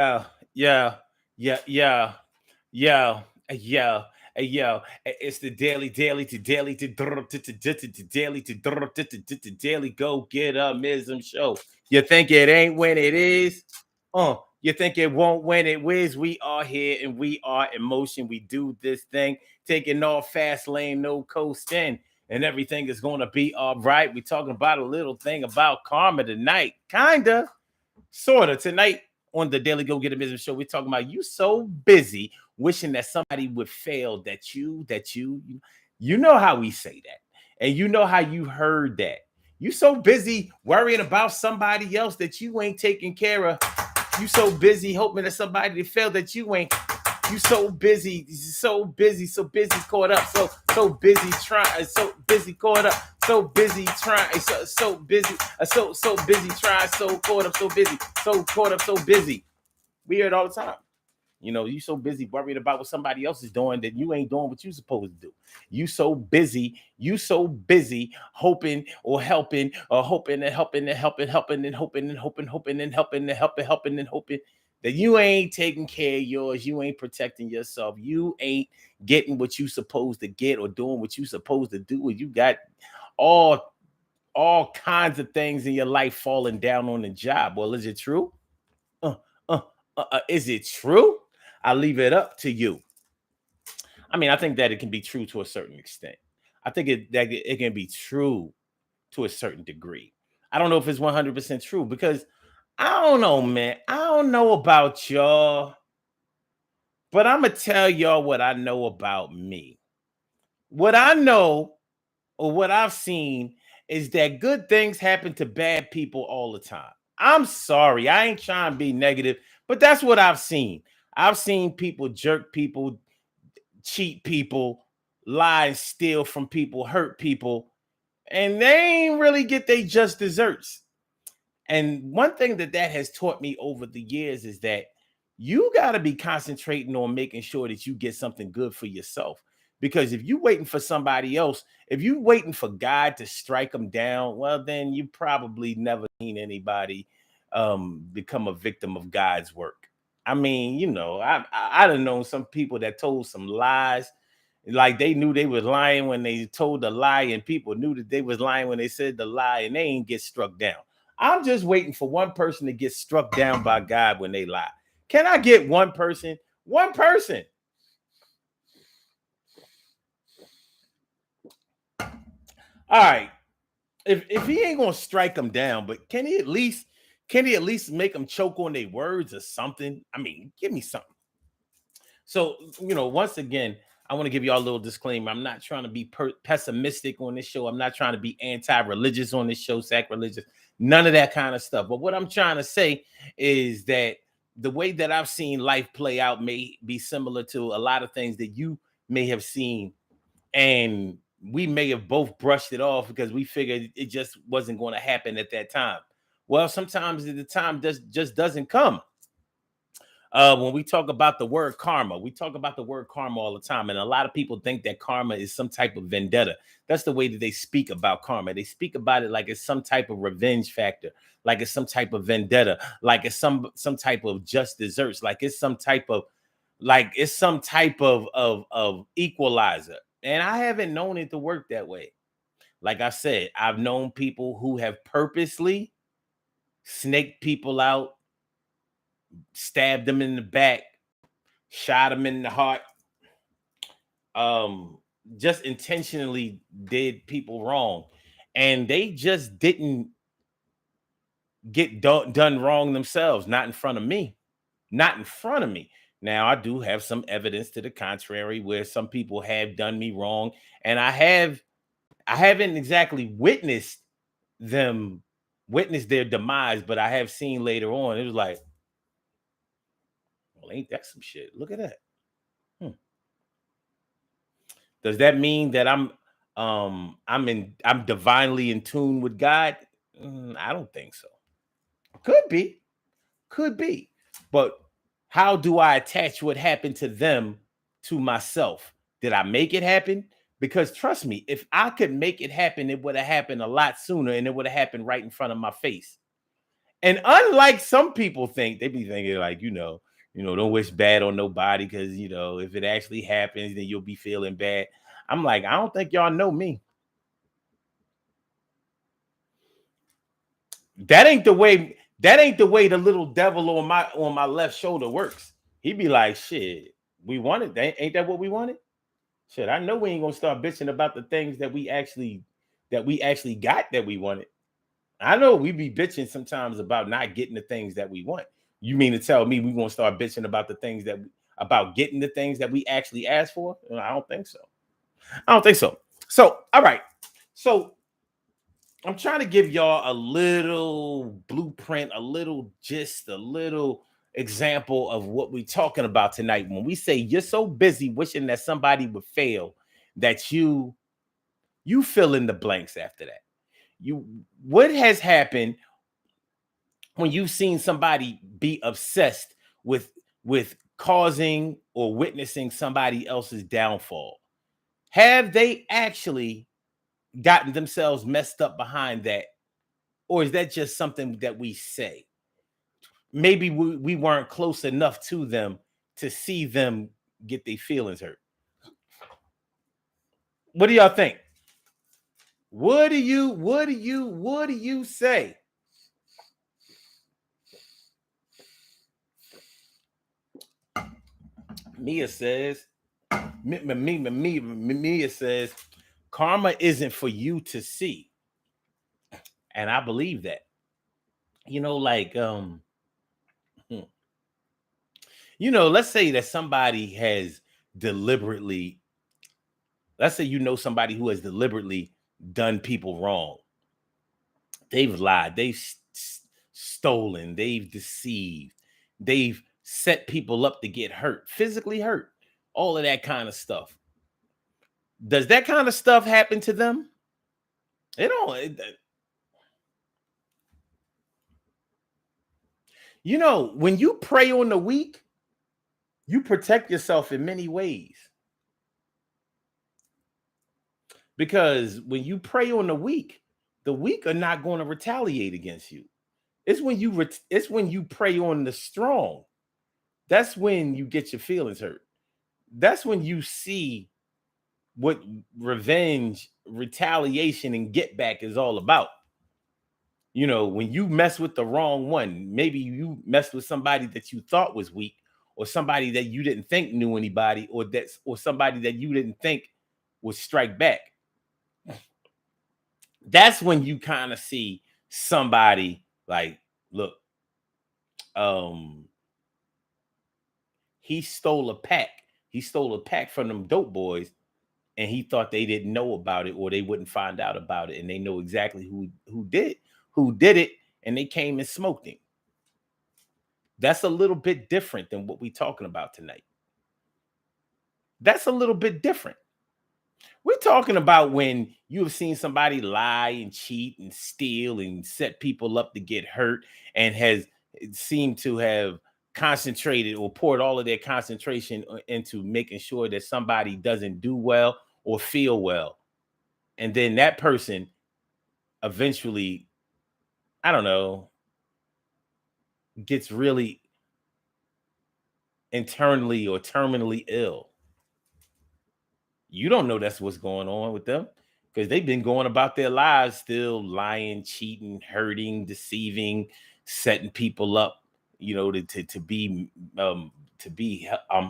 Yeah, yeah, yeah, yeah, yeah, yeah, yo. It's the daily to daily to daily to daily go get a mism show. You think it ain't when it is? You think it won't when it is? We are here and we are in motion. We do this thing, taking off fast lane, no coasting, and everything is gonna be all right. We're talking about a little thing about karma tonight, kinda. Sorta. Tonight on the Daily Go Get a Business Show, we're talking about you so busy wishing that somebody would fail you know how we say that. And you know how you heard that. You so busy worrying about somebody else that you ain't taking care of. You so busy hoping that somebody to fail that you ain't. You so busy caught up, so busy trying, so busy caught up, so busy trying, so busy, so busy trying, so caught up, so caught up, so busy. We hear it all the time. You know, you so busy worried about what somebody else is doing that you ain't doing what you supposed to do. You so busy hoping or helping or hoping and helping and helping and hoping and helping and hoping that you ain't taking care of yours. You ain't protecting yourself. You ain't getting what you supposed to get or doing what you supposed to do. And you got all all kinds of things in your life falling down on the job. Well, is it true? Uh, uh, is it true? I leave it up to you. I mean, I think that it can be true to a certain extent. I think it can be true to a certain degree. I don't know if it's 100% true because I don't know, man. I don't know about y'all, but I'm gonna tell y'all what I know about me. What I know or what I've seen is that good things happen to bad people all the time. I'm sorry, I ain't trying to be negative, but that's what I've seen. I've seen people jerk people, cheat people, lie and steal from people, hurt people, and they ain't really get their just desserts. And one thing that has taught me over the years is that you got to be concentrating on making sure that you get something good for yourself. Because if you waiting for somebody else, if you waiting for God to strike them down, well, then you probably never seen anybody become a victim of God's work. I mean, you know, I done known some people that told some lies, like they knew they was lying when they told the lie, and people knew that they was lying when they said the lie, and they ain't get struck down. I'm just waiting for one person to get struck down by God when they lie. Can I get one person? One person. All right. If he ain't gonna strike them down, but can he at least make them choke on their words or something? I mean, give me something. So, you know, once again, I want to give you all a little disclaimer. I'm not trying to be pessimistic on this show. I'm not trying to be anti-religious on this show, sacrilegious, none of that kind of stuff. But what I'm trying to say is that the way that I've seen life play out may be similar to a lot of things that you may have seen, and we may have both brushed it off because we figured it just wasn't going to happen at that time. Well, sometimes the time just doesn't come. When we talk about the word karma, we talk about the word karma all the time. And a lot of people think that karma is some type of vendetta. That's the way that they speak about karma. They speak about it like it's some type of revenge factor, like it's some type of vendetta, like it's some type of just desserts, like it's some type of of equalizer. And I haven't known it to work that way. Like I said, I've known people who have purposely snaked people out, stabbed them in the back, shot them in the heart, um, just intentionally did people wrong, and they just didn't get done wrong themselves. Not in front of me. Not in front of me. Now I do have some evidence to the contrary, where some people have done me wrong, and I haven't exactly them witnessed their demise, but I have seen later on. It was like, well, ain't that some shit? Look at that. Hmm. Does that mean that I'm divinely in tune with God? I don't think so. Could be, could be. But how do I attach what happened to them to myself? Did I make it happen? Because trust me, if I could make it happen, it would have happened a lot sooner and it would have happened right in front of my face. And unlike some people think, they be thinking like, don't wish bad on nobody because if it actually happens, then you'll be feeling bad. I'm like, I don't think y'all know me. That ain't the way. That ain't the way the little devil on my left shoulder works. He be like, shit, we wanted that. Ain't that what we wanted? Shit, I know we ain't gonna start bitching about the things that we actually got that we wanted. I know we be bitching sometimes about not getting the things that we want. You mean to tell me we gonna start bitching about the things about getting the things that we actually asked for? I don't think so. I don't think so. So, all right. So I'm trying to give y'all a little blueprint, a little gist, a little example of what we're talking about tonight. When we say you're so busy wishing that somebody would fail, that you fill in the blanks after that. What has happened when you've seen somebody be obsessed with causing or witnessing somebody else's downfall? Have they actually gotten themselves messed up behind that, or is that just something that we say? Maybe we weren't close enough to them to see them get their feelings hurt. What do y'all think? What do you say? Mia says, Mia says, karma isn't for you to see. And I believe that. Like hmm, let's say that somebody has deliberately, let's say somebody who has deliberately done people wrong. They've lied, they've stolen, they've deceived, they've set people up to get hurt, physically hurt, all of that kind of stuff. Does that kind of stuff happen to them? It don't. When you prey on the weak, you protect yourself in many ways. Because when you prey on the weak are not going to retaliate against you. It's when you prey on the strong. That's when you get your feelings hurt. That's when you see what revenge, retaliation, and get back is all about. When you mess with the wrong one, maybe you messed with somebody that you thought was weak, or somebody that you didn't think knew anybody, or somebody that you didn't think would strike back. That's when you kind of see somebody like, look, um, he stole a pack. He stole a pack from them dope boys, and he thought they didn't know about it or they wouldn't find out about it, and they know exactly who did it, and they came and smoked him. That's a little bit different than what we're talking about tonight. That's a little bit different. We're talking about when you have seen somebody lie and cheat and steal and set people up to get hurt, and has seemed to have concentrated or poured all of their concentration into making sure that somebody doesn't do well or feel well. And then that person eventually, I don't know, gets really internally or terminally ill. You don't know that's what's going on with them, because they've been going about their lives still lying, cheating, hurting, deceiving, setting people up,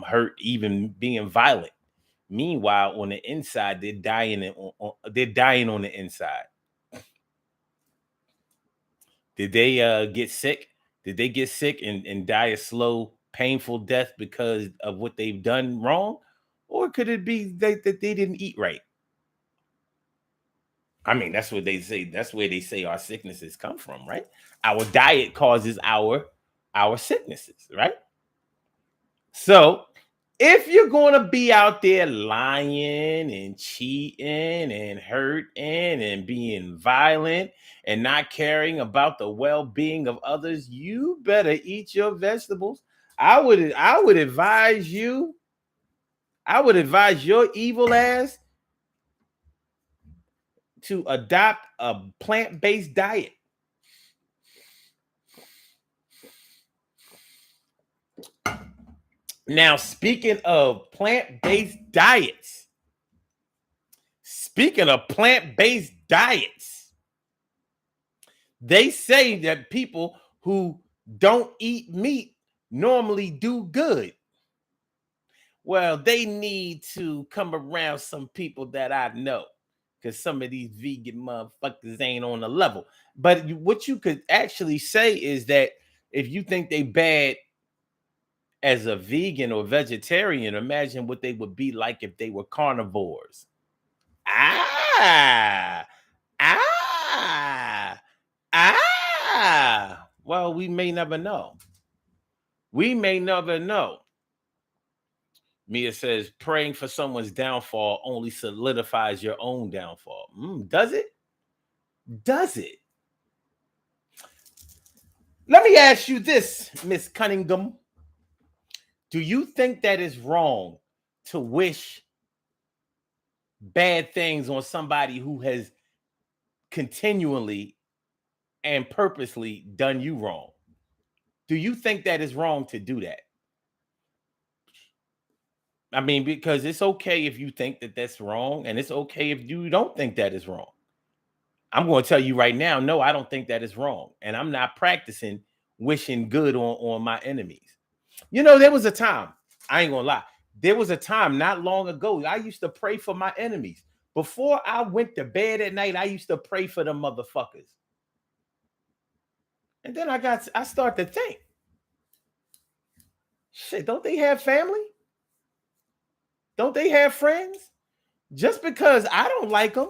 hurt, even being violent. Meanwhile, on the inside, they're dying on the inside. Did they get sick? Did they get sick and die a slow, painful death because of what they've done wrong? Or could it be that they didn't eat right? I mean, that's what they say. That's where they say our sicknesses come from, right? Our diet causes our sicknesses, right? So if you're going to be out there lying and cheating and hurting and being violent and not caring about the well-being of others, you better eat your vegetables. I would advise you, I would advise your evil ass to adopt a plant-based diet. Now, speaking of plant-based diets, they say that people who don't eat meat normally do good. Well, they need to come around some people that I know, because some of these vegan motherfuckers ain't on the level. But what you could actually say is that if you think they bad as a vegan or vegetarian, imagine what they would be like if they were carnivores. Ah, ah, Well, we may never know. We may never know. Mia says praying for someone's downfall only solidifies your own downfall. Does it? Does it? Let me ask you this, Miss Cunningham. Do you think that is wrong to wish bad things on somebody who has continually and purposely done you wrong? Do you think that is wrong to do that? I mean, because it's okay if you think that that's wrong, and it's okay if you don't think that is wrong. I'm going to tell you right now, no, I don't think that is wrong. And I'm not practicing wishing good on my enemies. You know, there was a time, I ain't going to lie. There was a time not long ago, I used to pray for my enemies. Before I went to bed at night, I used to pray for them motherfuckers. And then I started to think, shit, don't they have family? Don't they have friends? Just because I don't like them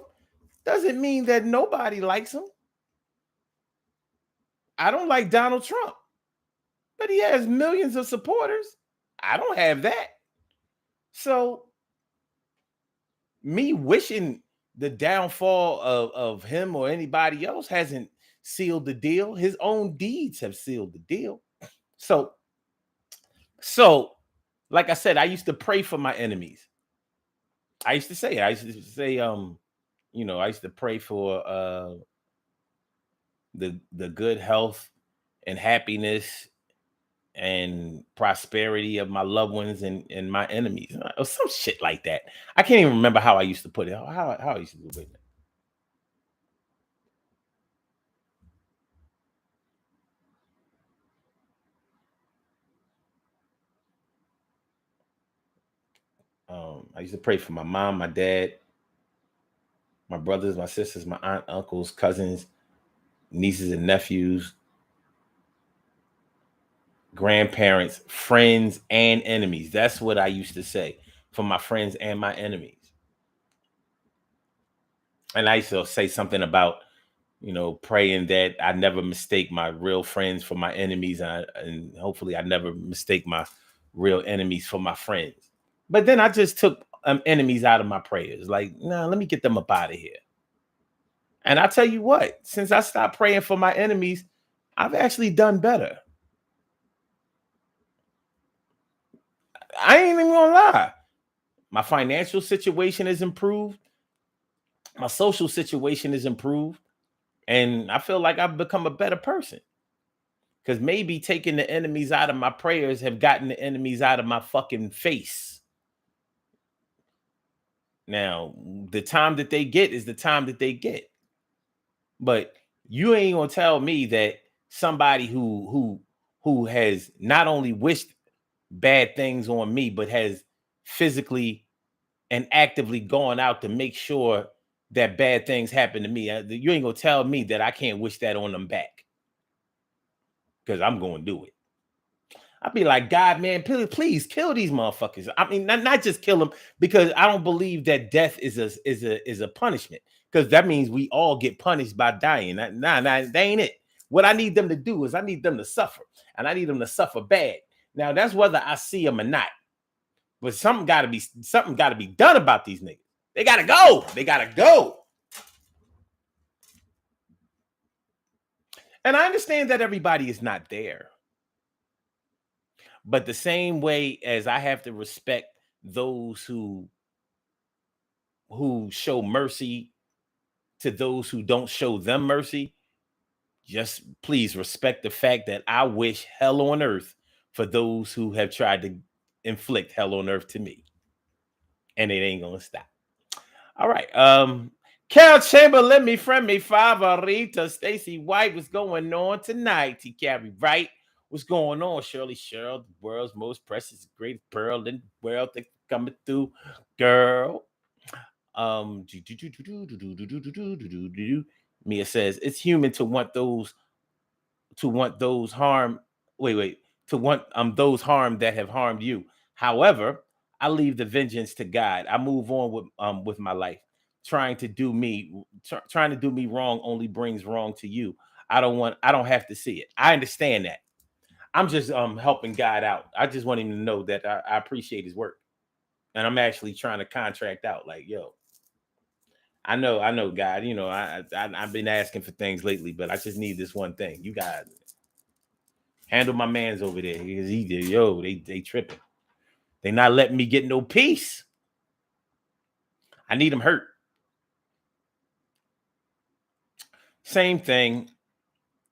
doesn't mean that nobody likes them. I don't like Donald Trump, but he has millions of supporters. I don't have that. So me wishing the downfall of him or anybody else hasn't sealed the deal. His own deeds have sealed the deal. So like I said, I used to pray for my enemies. I used to say, I used to pray for the good health and happiness and prosperity of my loved ones and my enemies, or some shit like that. I can't even remember how I used to put it. How I used to do it. I used to pray for my mom, my dad, my brothers, my sisters, my aunt, uncles, cousins, nieces and nephews, grandparents, friends, and enemies. That's what I used to say, for my friends and my enemies. And I used to say something about, praying that I never mistake my real friends for my enemies, and hopefully I never mistake my real enemies for my friends. But then I just took enemies out of my prayers. Like, nah, let me get them up out of here. And I tell you what, since I stopped praying for my enemies, I've actually done better. I ain't even gonna lie. My financial situation is improved. My social situation is improved. And I feel like I've become a better person. Because maybe taking the enemies out of my prayers have gotten the enemies out of my fucking face. Now, the time that they get is the time that they get. But you ain't gonna tell me that somebody who has not only wished bad things on me, but has physically and actively gone out to make sure that bad things happen to me. You ain't gonna tell me that I can't wish that on them back, because I'm gonna do it. I'd be like, God, man, please kill these motherfuckers. I mean, not just kill them, because I don't believe that death is a punishment, because that means we all get punished by dying. Nah, that ain't it. What I need them to do is I need them to suffer, and I need them to suffer bad. Now, that's whether I see them or not. But something got to be done about these niggas. They gotta go. They gotta go. And I understand that everybody is not there. But the same way as I have to respect those who show mercy to those who don't show them mercy, just please respect the fact that I wish hell on earth for those who have tried to inflict hell on earth to me. And it ain't gonna stop. All right. Carol Chamberlain, me friend, me favorita, Stacy White, what's going on tonight? T. Carrie Wright, what's going on? Shirley Cheryl, the world's most precious, greatest pearl in the world, that coming through, girl. Mia says it's human to want those harm. Wait, to want those harm that have harmed you. However, I leave the vengeance to God. I move on with my life. Trying to do me wrong only brings wrong to you. I don't have to see it. I understand that. I'm just helping God out. I just want him to know that I appreciate his work. And I'm actually trying to contract out, like, yo, I know, God. You know, I've been asking for things lately, but I just need this one thing. You got handle my man's over there because they tripping. They not letting me get no peace. I need them hurt. Same thing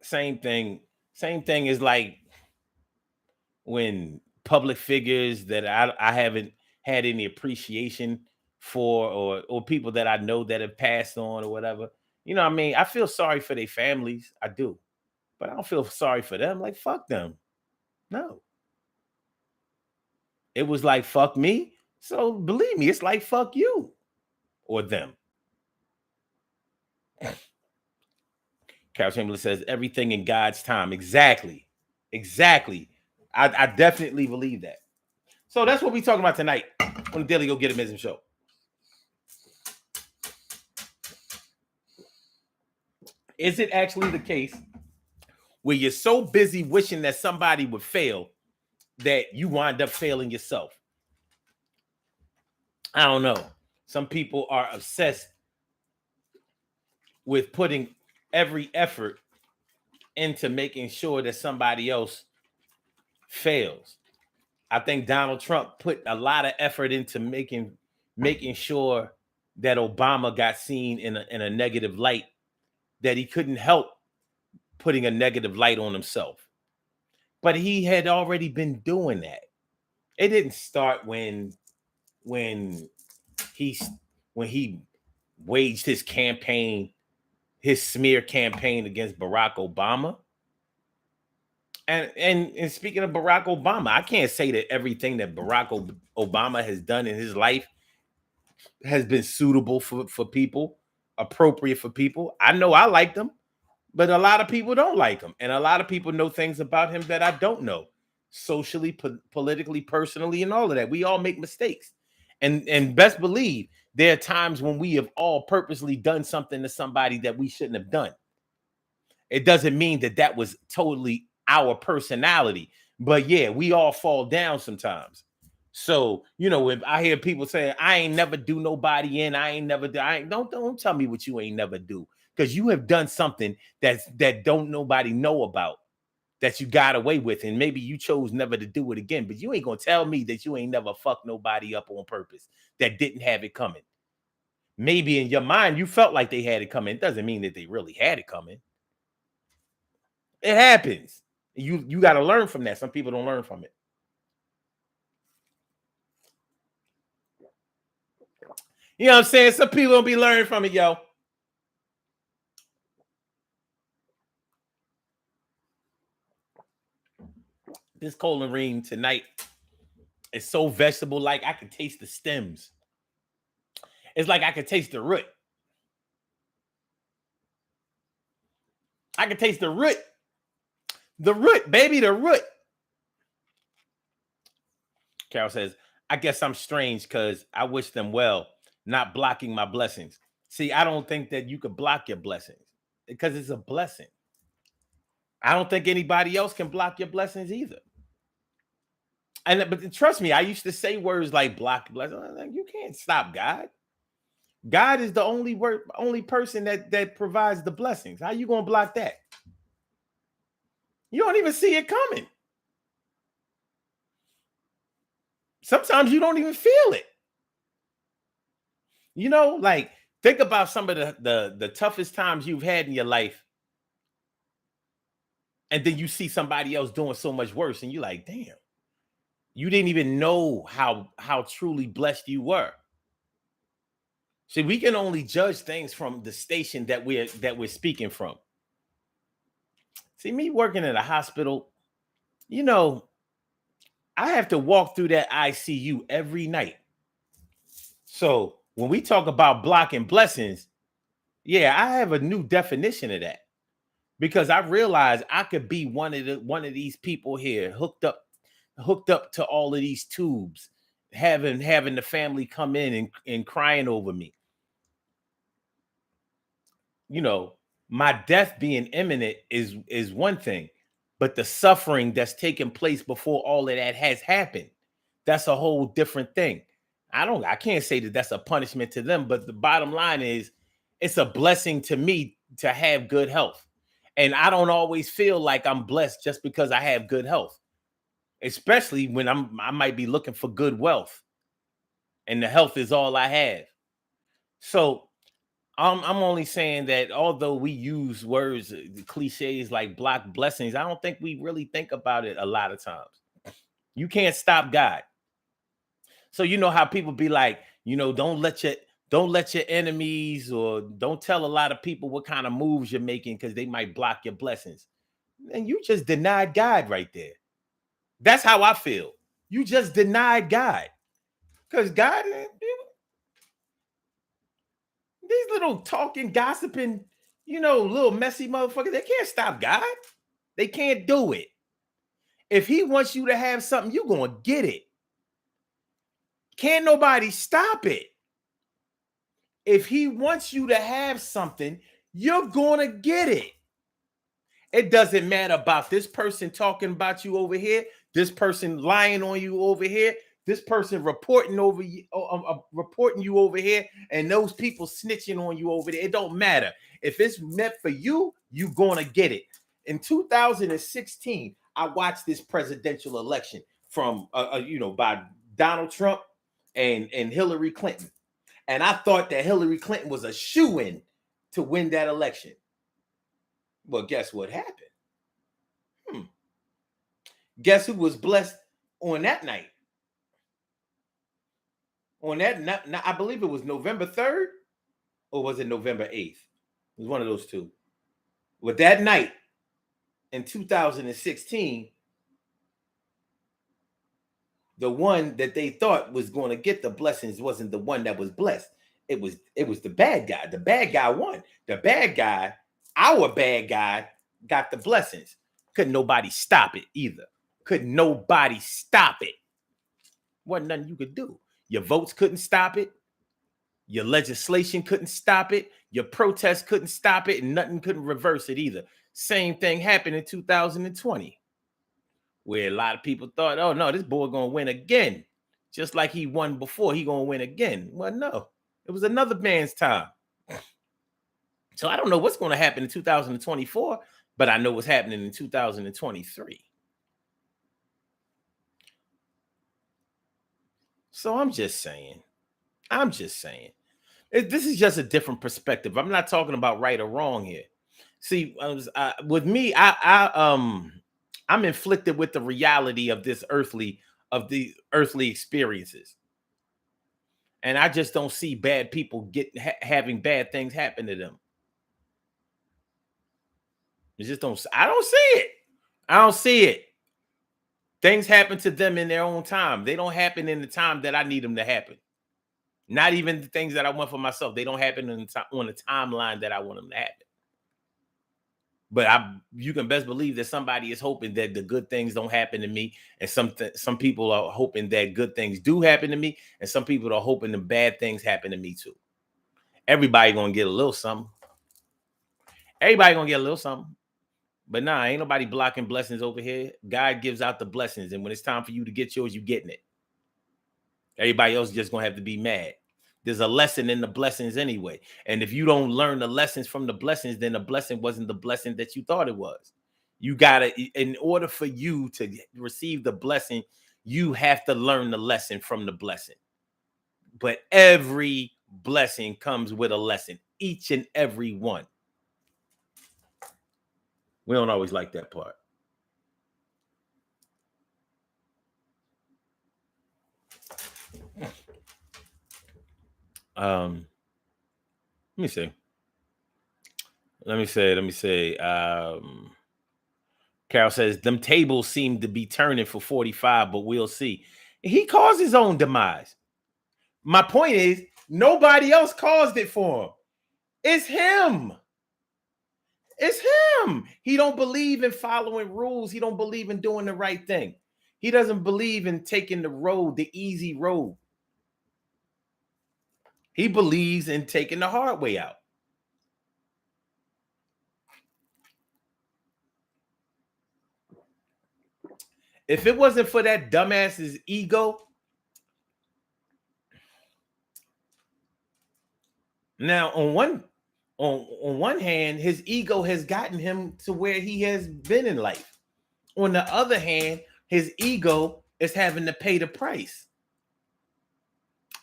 is like when public figures that I haven't had any appreciation for, or people that I know that have passed on or whatever. You know what I mean? I feel sorry for their families. I do. But I don't feel sorry for them. Like, fuck them. No. It was like, fuck me. So believe me, it's like, fuck you or them. Carol Chamberlain says, everything in God's time. Exactly. I definitely believe that. So that's what we're talking about tonight on the Daily Go Get It Show. Is it actually the case where you're so busy wishing that somebody would fail that you wind up failing yourself? I don't know. Some people are obsessed with putting every effort into making sure that somebody else fails. I think Donald Trump put a lot of effort into making sure that Obama got seen in a negative light, that he couldn't help putting a negative light on himself. But he had already been doing that. It didn't start when he waged his campaign, his smear campaign against Barack Obama. And speaking of Barack Obama, I can't say that everything that Barack Obama has done in his life has been suitable for people, appropriate for people. I know I liked him, but a lot of people don't like him. And a lot of people know things about him that I don't know, socially, politically, personally, and all of that. We all make mistakes. And best believe there are times when we have all purposely done something to somebody that we shouldn't have done. It doesn't mean that was totally our personality, but yeah, we all fall down sometimes. So, you know, if I hear people saying, I ain't never do nobody in, don't tell me what you ain't never do, because you have done something that don't nobody know about, that you got away with, and maybe you chose never to do it again. But you ain't gonna tell me that you ain't never fucked nobody up on purpose that didn't have it coming. Maybe in your mind you felt like they had it coming. It doesn't mean that they really had it coming. It happens. You got to learn from that. Some people don't learn from it. You know what I'm saying? Some people don't be learning from it, yo. This collarine tonight is so vegetable-like. I can taste the stems. It's like I can taste the root. I can taste the root. The root, baby, the root. Carol says, I guess I'm strange because I wish them well, not blocking my blessings. See, I don't think that you could block your blessings because it's a blessing. I don't think anybody else can block your blessings either. But trust me, I used to say words like block blessings. Like, you can't stop God. God is the only person that provides the blessings. How you gonna block that? You don't even see it coming. Sometimes you don't even feel it. You know, like, think about some of the toughest times you've had in your life, and then you see somebody else doing so much worse, and you're like, damn, You didn't even know how truly blessed you were. See, we can only judge things from the station that we're speaking from. See, me working in a hospital, you know, I have to walk through that ICU every night. So when we talk about blocking blessings, yeah, I have a new definition of that because I realized I could be one of these people here hooked up to all of these tubes, having the family come in and crying over me. You know, my death being imminent is one thing, but the suffering that's taking place before all of that has happened, that's a whole different thing. I can't say that that's a punishment to them, but the bottom line is it's a blessing to me to have good health. And I don't always feel like I'm blessed just because I have good health, especially when I might be looking for good wealth and the health is all I have. So I'm only saying that although we use words, cliches like block blessings, I don't think we really think about it a lot of times. You can't stop God. So you know how people be like, don't let your enemies or don't tell a lot of people what kind of moves you're making because they might block your blessings. And you just denied God right there. That's how I feel. You just denied God. Because God, these little talking, gossiping, little messy motherfuckers, they can't stop God. They can't do it. If he wants you to have something, you're going to get it. Can't nobody stop it. If he wants you to have something, you're going to get it. It doesn't matter about this person talking about you over here, this person lying on you over here, this person reporting you over here, and those people snitching on you over there. It don't matter. If it's meant for you, you're gonna get it. In 2016, I watched this presidential election from by Donald Trump and Hillary Clinton, and I thought that Hillary Clinton was a shoo-in to win that election. Well, guess what happened? Hmm. Guess who was blessed on that night? On that night, I believe it was November 3rd, or was it November 8th? It was one of those two. With that night in 2016, the one that they thought was going to get the blessings wasn't the one that was blessed. It was the bad guy. The bad guy won. The bad guy, our bad guy, got the blessings. Couldn't nobody stop it either. Couldn't nobody stop it. Wasn't nothing you could do. Your votes couldn't stop it. Your legislation couldn't stop it. Your protest couldn't stop it. And nothing couldn't reverse it either. Same thing happened in 2020, where a lot of people thought, oh, no, this boy going to win again. Just like he won before, he going to win again. Well, no, it was another man's time. So I don't know what's going to happen in 2024, but I know what's happening in 2023. So I'm just saying. This is just a different perspective. I'm not talking about right or wrong here. See, with me, I'm inflicted with the reality of of the earthly experiences, and I just don't see bad people having bad things happen to them. I just don't. I don't see it. I don't see it. Things happen to them in their own time. They don't happen in the time that I need them to happen. Not even the things that I want for myself. They don't happen on the timeline that I want them to happen. But you can best believe that somebody is hoping that the good things don't happen to me, and some people are hoping that good things do happen to me, and some people are hoping the bad things happen to me too. Everybody gonna get a little something. Everybody gonna get a little something. But nah, ain't nobody blocking blessings over here. God gives out the blessings, and when it's time for you to get yours, you getting it. Everybody else is just gonna have to be mad. There's a lesson in the blessings anyway. And if you don't learn the lessons from the blessings, then the blessing wasn't the blessing that you thought it was. You gotta, in order for you to receive the blessing, you have to learn the lesson from the blessing. But every blessing comes with a lesson, each and every one. We don't always like that part. Let me see. Let me say. Carol says, them tables seem to be turning for 45, but we'll see. He caused his own demise. My point is, nobody else caused it for him. It's him. It's him. He don't believe in following rules. He don't believe in doing the right thing. He doesn't believe in taking the road, the easy road. He believes in taking the hard way out. If it wasn't for that dumbass's ego, now on one hand, his ego has gotten him to where he has been in life. On the other hand, his ego is having to pay the price.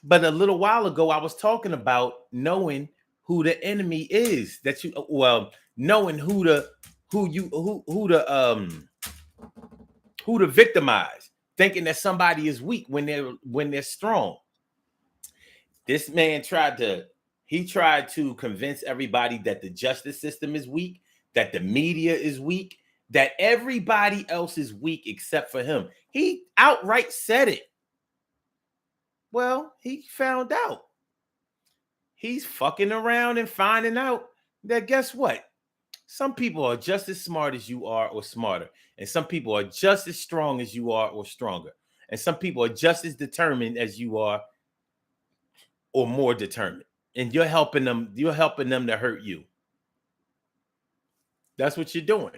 But a little while ago, I was talking about knowing who the enemy is. Knowing who to victimize, thinking that somebody is weak when they're strong. This man tried to convince everybody that the justice system is weak, that the media is weak, that everybody else is weak except for him. He outright said it. Well, he found out. He's fucking around and finding out that guess what? Some people are just as smart as you are or smarter. And some people are just as strong as you are or stronger. And some people are just as determined as you are or more determined. And you're helping them to hurt you. That's what you're doing.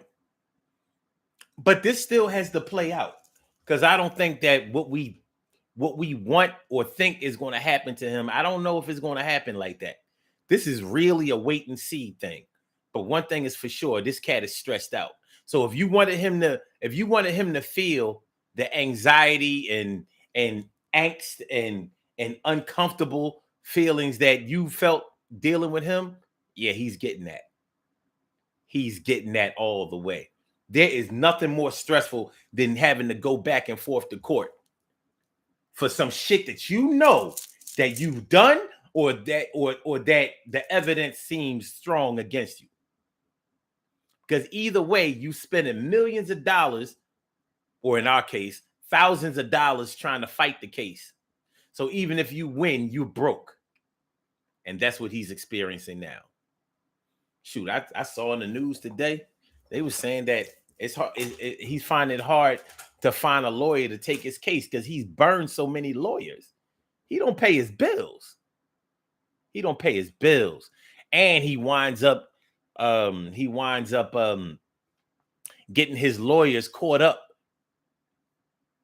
But this still has to play out. Because I don't think that what we want or think is going to happen to him, I don't know if it's going to happen like that. This is really a wait and see thing. But one thing is for sure, this cat is stressed out. So if you wanted him to feel the anxiety and angst and uncomfortable feelings that you felt dealing with him, yeah, he's getting that. He's getting that all the way. There is nothing more stressful than having to go back and forth to court for some shit that you know that you've done or that the evidence seems strong against you. Because either way, you spending millions of dollars, or in our case, thousands of dollars trying to fight the case. So even if you win, you broke. And that's what he's experiencing now. Shoot, I saw in the news today, they were saying that it's hard. He's finding it hard to find a lawyer to take his case because he's burned so many lawyers. He don't pay his bills. And he winds up getting his lawyers caught up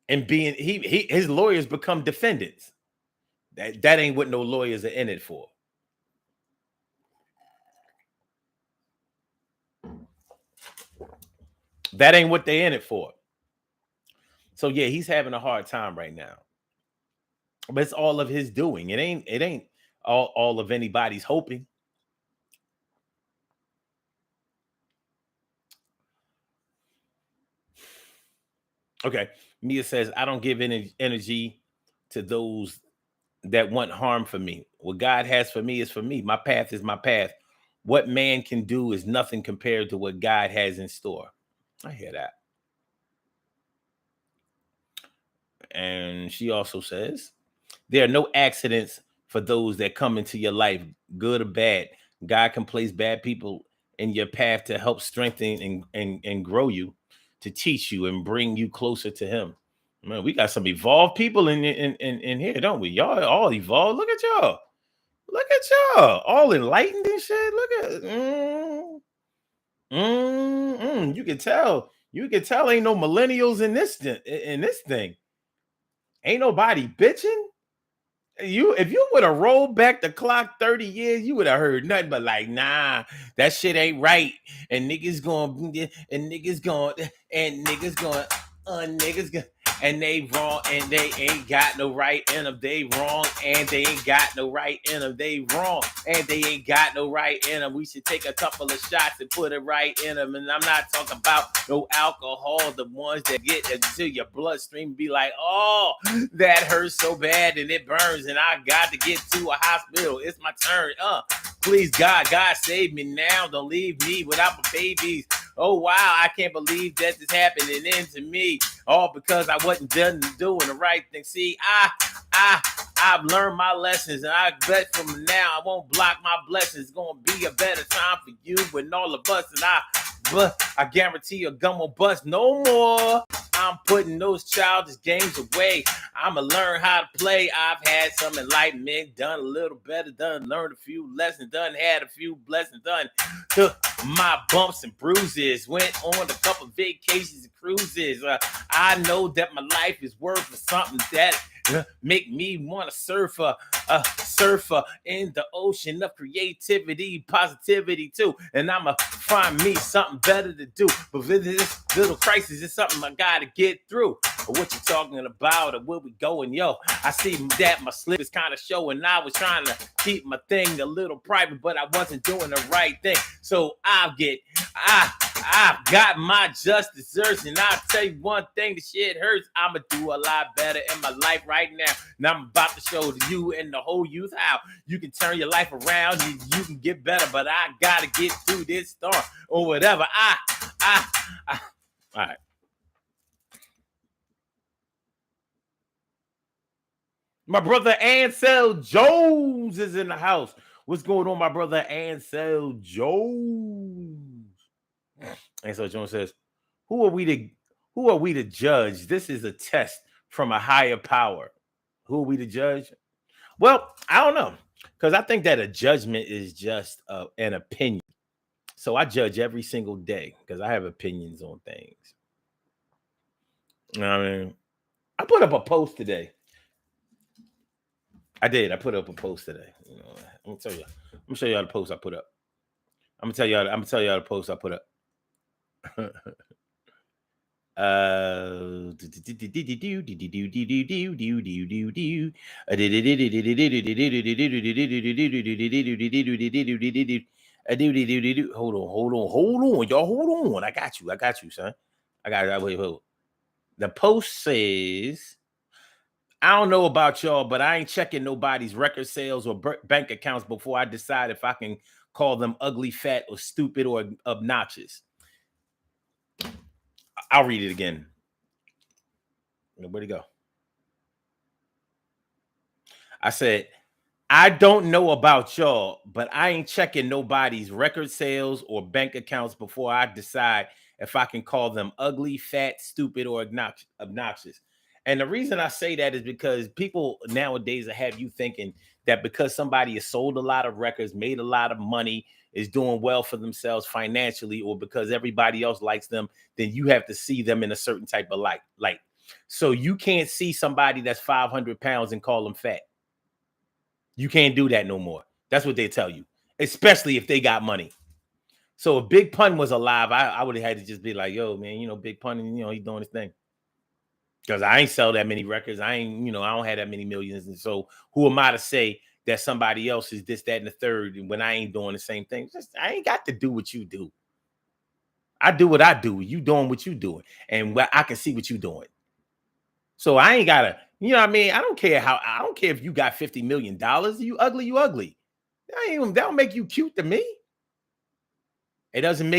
and being his lawyers become defendants. That ain't what no lawyers are in it for. That ain't what they're in it for. So yeah, he's having a hard time right now. But it's all of his doing. It ain't all of anybody's hoping. Okay. Mia says, I don't give any energy to those that want harm for me. What God has for me is for me. My path is my path. What man can do is nothing compared to what God has in store. I hear that. And she also says, there are no accidents for those that come into your life, good or bad. God can place bad people in your path to help strengthen and grow you, to teach you and bring you closer to him. Man, we got some evolved people in here, don't we? Y'all all evolved. Look at y'all. All enlightened and shit. Look at You can tell. Ain't no millennials in this thing. Ain't nobody bitching. If you would have rolled back the clock 30 years, you would have heard nothing but like, nah, that shit ain't right. And niggas going. and they wrong, and they ain't got no right in them. They wrong, and they ain't got no right in them. They wrong, and they ain't got no right in them. We should take a couple of shots and put it right in them. And I'm not talking about no alcohol, the ones that get into your bloodstream, be like, oh, that hurts so bad and it burns, and I got to get to a hospital. It's my turn. Please, God save me now. Don't leave me without my babies. Oh, wow, I can't believe that this happening into me. All because I wasn't done doing the right thing. See, I've learned my lessons, and I bet from now I won't block my blessings. It's going to be a better time for you and all of us. And I guarantee your gun won't bust no more. I'm putting those childish games away. I'ma learn how to play. I've had some enlightenment, done a little better, done learned a few lessons, done had a few blessings, done took my bumps and bruises, went on a couple vacations and cruises. I know that my life is worth something that make me want to surf a surfer in the ocean of creativity, positivity too. And I'ma find me something better to do. But this little crisis is something I gotta get through. Or what you talking about, or where we going, yo? I see that my slip is kind of showing. I was trying to keep my thing a little private, but I wasn't doing the right thing. So I've got my just desserts, and I'll tell you one thing, the shit hurts. I'ma do a lot better in my life right now. And I'm about to show you and the whole youth how you can turn your life around. You can get better, but I gotta get through this storm or whatever. All right. My brother Ansel Jones is in the house. What's going on, my brother Ansel Jones? Ansel Jones says, Who are we to judge? This is a test from a higher power. Who are we to judge? Well, I don't know, because I think that a judgment is just an opinion. So I judge every single day because I have opinions on things. You know what I mean? I put up a post today. I did. I put up a post today. You know, I'm gonna tell you. I'm gonna show y'all the post I put up. I'm gonna tell y'all the post I put up. Hold on, y'all. Hold on. I got you, son. Wait. The post says, I don't know about y'all, but I ain't checking nobody's record sales or bank accounts before I decide if I can call them ugly, fat, or stupid, or obnoxious. I'll read it again. Where'd it go? I said, I don't know about y'all, but I ain't checking nobody's record sales or bank accounts before I decide if I can call them ugly, fat, stupid, or obnoxious. And the reason I say that is because people nowadays have you thinking that because somebody has sold a lot of records, made a lot of money, is doing well for themselves financially, or because everybody else likes them, then you have to see them in a certain type of light. So you can't see somebody that's 500 pounds and call them fat. You can't do that no more. That's what they tell you, especially if they got money. So if Big Pun was alive, I would have had to just be like, yo, man, Big Pun, he's doing his thing. Because I ain't sell that many records. I don't have that many millions. And so who am I to say that somebody else is this, that, and the third when I ain't doing the same thing? I ain't got to do what you do. I do what I do. You doing what you doing. And I can see what you doing. So I ain't gotta, you know what I mean? I don't care if you got $50 million. You ugly. That don't make you cute to me. It doesn't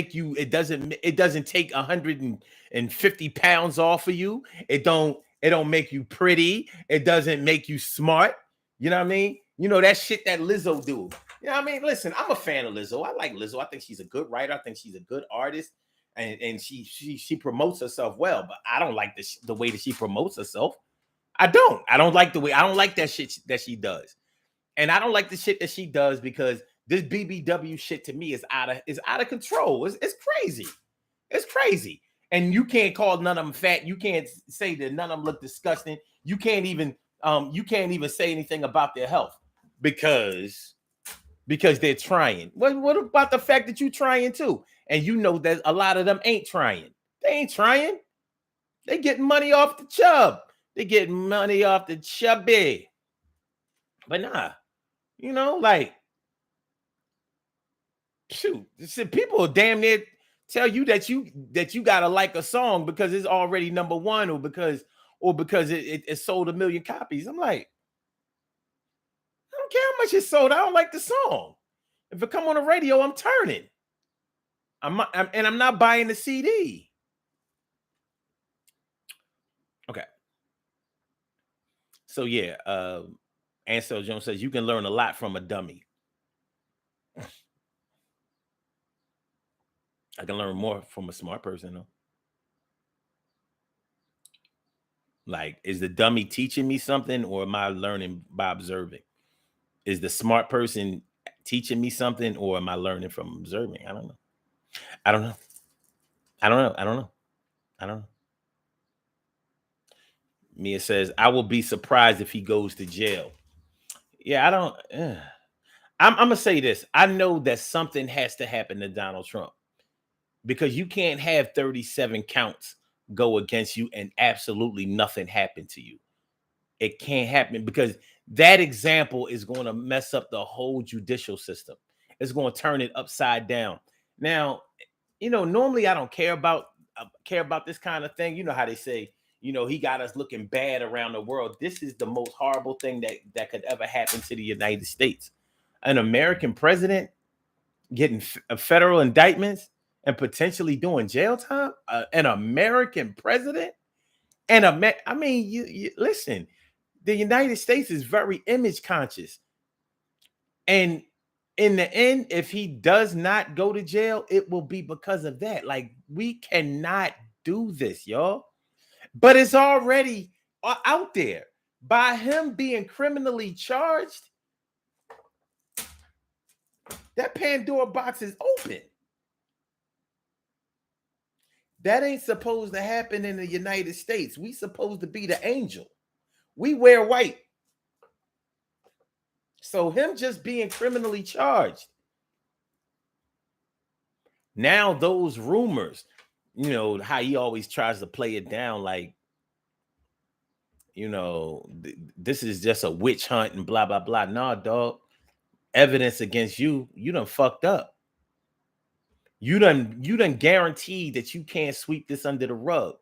take 150 pounds off of you. It don't make you pretty. It doesn't make you smart. You know what I mean? That shit that Lizzo do. You know what I mean? Listen, I'm a fan of Lizzo. I like Lizzo. I think she's a good writer. I think she's a good artist. And she promotes herself well, but I don't like the way that she promotes herself. I don't like that shit that she does. And I don't like the shit that she does because this BBW shit to me is out of control. It's crazy. It's crazy. And you can't call none of them fat. You can't say that none of them look disgusting. You can't even say anything about their health because they're trying. What about the fact that you're trying too? And you know that a lot of them ain't trying. They ain't trying. They getting money off the chub. They getting money off the chubby. But nah, like, shoot, people damn near tell you that you gotta like a song because it's already number one, or because it sold 1 million copies. I'm like, I don't care how much it sold. I don't like the song. If it come on the radio, I'm turning. I'm not buying the CD. Okay. So yeah, Ansel Jones says you can learn a lot from a dummy. I can learn more from a smart person, though. Like, is the dummy teaching me something, or am I learning by observing? Is the smart person teaching me something, or am I learning from observing? I don't know. I don't know. I don't know. I don't know. I don't know. Mia says, I will be surprised if he goes to jail. Yeah, I don't. I'm gonna say this. I know that something has to happen to Donald Trump, because you can't have 37 counts go against you and absolutely nothing happen to you. It can't happen, because that example is going to mess up the whole judicial system. It's going to turn it upside down. Now, normally I don't care about this kind of thing. You know how they say, he got us looking bad around the world. This is the most horrible thing that could ever happen to the United States. An American president getting federal indictments and potentially doing jail time. An American president, and I mean, you listen. The United States is very image conscious, and in the end, if he does not go to jail, it will be because of that. Like, we cannot do this, y'all. But it's already out there. By him being criminally charged, that Pandora box is open. That ain't supposed to happen in the United States. We supposed to be the angel. We wear white. So him just being criminally charged. Now those rumors, how he always tries to play it down like, this is just a witch hunt and blah, blah, blah. Nah, dog. Evidence against you. You done fucked up. You done guaranteed that you can't sweep this under the rug.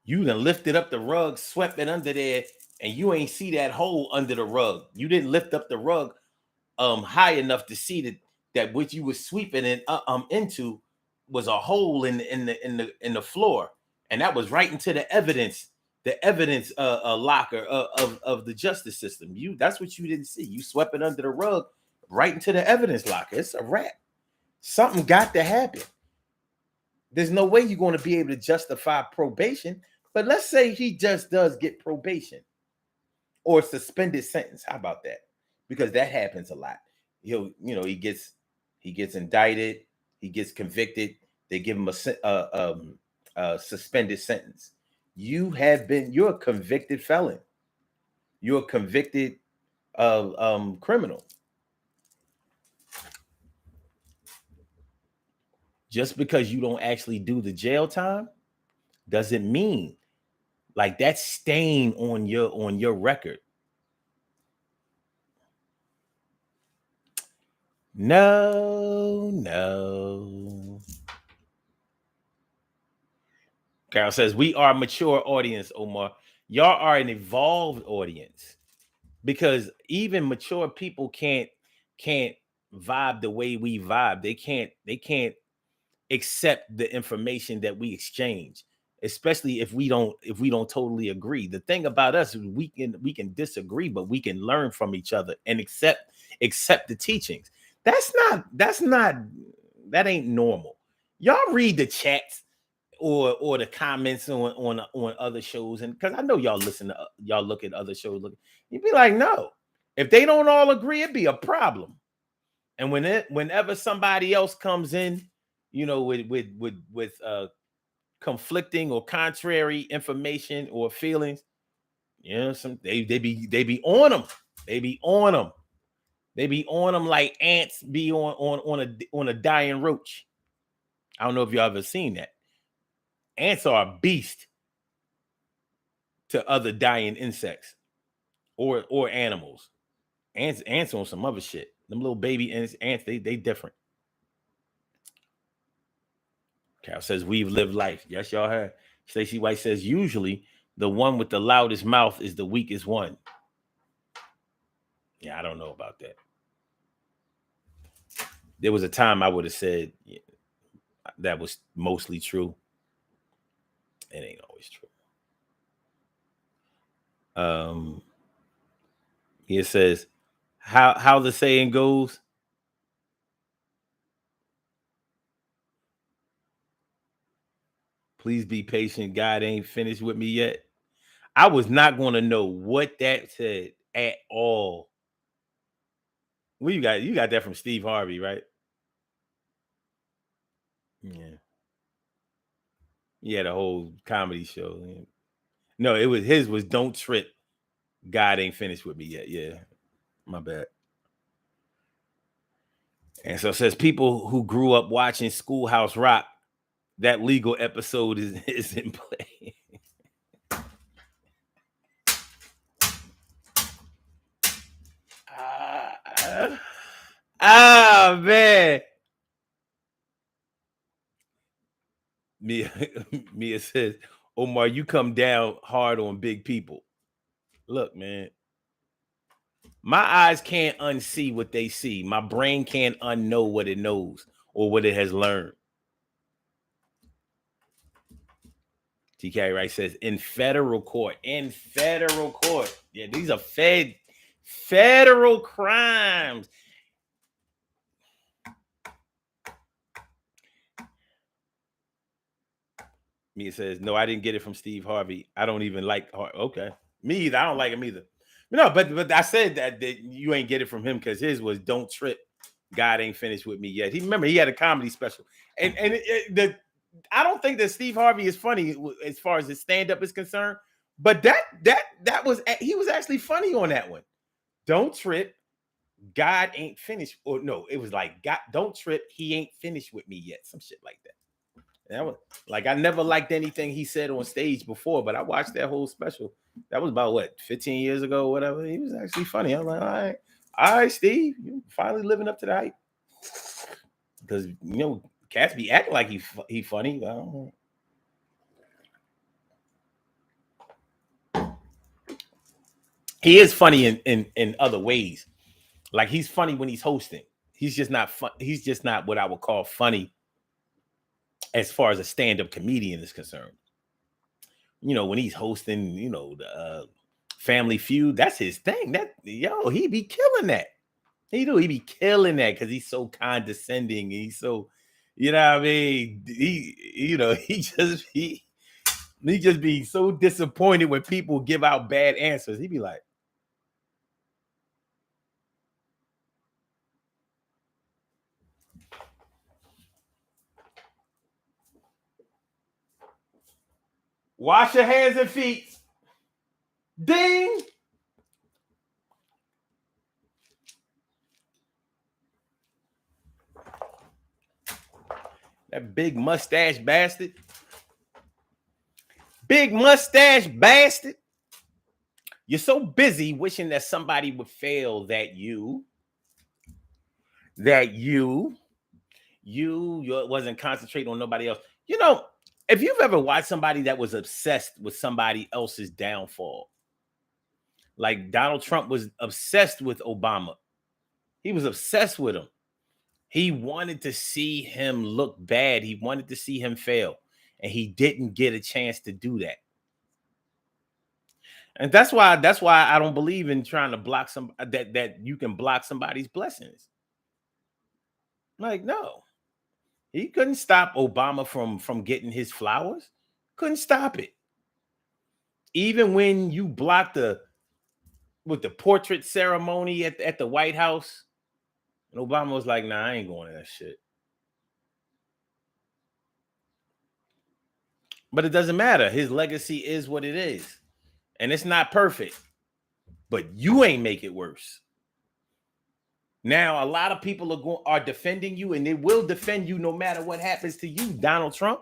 You done lifted up the rug, swept it under there, and you ain't see that hole under the rug. You didn't lift up the rug high enough to see that what you was sweeping it into was a hole in the floor, and that was right into the evidence locker of the justice system. That's what you didn't see. You swept it under the rug right into the evidence locker. It's a wrap. Something got to happen. There's no way you're going to be able to justify probation. But let's say he just does get probation or suspended sentence. How about that? Because that happens a lot. He gets indicted, he gets convicted, they give him a suspended sentence. You're a convicted felon. You're a convicted criminal. Just because you don't actually do the jail time doesn't mean like that's stain on your record. No. Carol says, we are a mature audience, Omar. Y'all are an evolved audience, because even mature people can't vibe the way we vibe. They can't accept the information that we exchange, especially if we don't totally agree. The thing about us is we can disagree, but we can learn from each other and accept the teachings. That ain't normal. Y'all read the chats or the comments on other shows, and because I know y'all look at other shows, you'd be like, no, if they don't all agree, it'd be a problem. And whenever somebody else comes in, with conflicting or contrary information or feelings, they be on them. They be on them. They be on them like ants be on a dying roach. I don't know if y'all ever seen that. Ants are a beast to other dying insects or animals. Ants on some other shit. Them little baby ants, they different. Cal says we've lived life. Yes, y'all have. Stacey White says usually the one with the loudest mouth is the weakest one. Yeah, I don't know about that. There was a time I would have said that was mostly true. It ain't always true. It says how the saying goes. Please be patient. God ain't finished with me yet. I was not going to know what that said at all. Well, you got that from Steve Harvey, right? Yeah. He had a whole comedy show. No, his was Don't Trip. God ain't finished with me yet. Yeah. My bad. And so it says people who grew up watching Schoolhouse Rock, that legal episode is in play. Man. Mia says, Omar, you come down hard on big people. Look, man. My eyes can't unsee what they see. My brain can't unknow what it knows or what it has learned. TK Wright says, in federal court. In federal court. Yeah, these are federal crimes. Mia says, no, I didn't get it from Steve Harvey. I don't even like Harvey. Okay. Me either. I don't like him either. No, but I said that you ain't get it from him because his was Don't Trip. God ain't finished with me yet. He had a comedy special. And I don't think that Steve Harvey is funny as far as his stand-up is concerned. But that was he was actually funny on that one. Don't trip. God ain't finished. Or no, it was like God, don't trip. He ain't finished with me yet. Some shit like that. That was like I never liked anything he said on stage before, but I watched that whole special. That was about what 15 years ago, or whatever. He was actually funny. I'm like, all right, Steve, you finally living up to the hype. Because cats be acting like he funny. He is funny in other ways. Like he's funny when he's hosting. He's just not fun. He's just not what I would call funny as far as a stand-up comedian is concerned. When he's hosting, the Family Feud, that's his thing. He be killing that. He be killing that because he's so condescending. He's so, you know what I mean? He just be so disappointed when people give out bad answers. He be like, wash your hands and feet. Ding. That big mustache bastard. Big mustache bastard. You're so busy wishing that somebody would fail that you wasn't concentrating on nobody else. If you've ever watched somebody that was obsessed with somebody else's downfall, like Donald Trump was obsessed with Obama. He was obsessed with him. He wanted to see him look bad. He wanted to see him fail. And he didn't get a chance to do that. And that's why I don't believe in trying to block that you can block somebody's blessings. Like, no. He couldn't stop Obama from getting his flowers. Couldn't stop it. Even when you blocked the portrait ceremony at the White House, and Obama was like, nah, I ain't going to that shit. But it doesn't matter. His legacy is what it is. And it's not perfect. But you ain't make it worse. Now, a lot of people are defending you, and they will defend you no matter what happens to you, Donald Trump.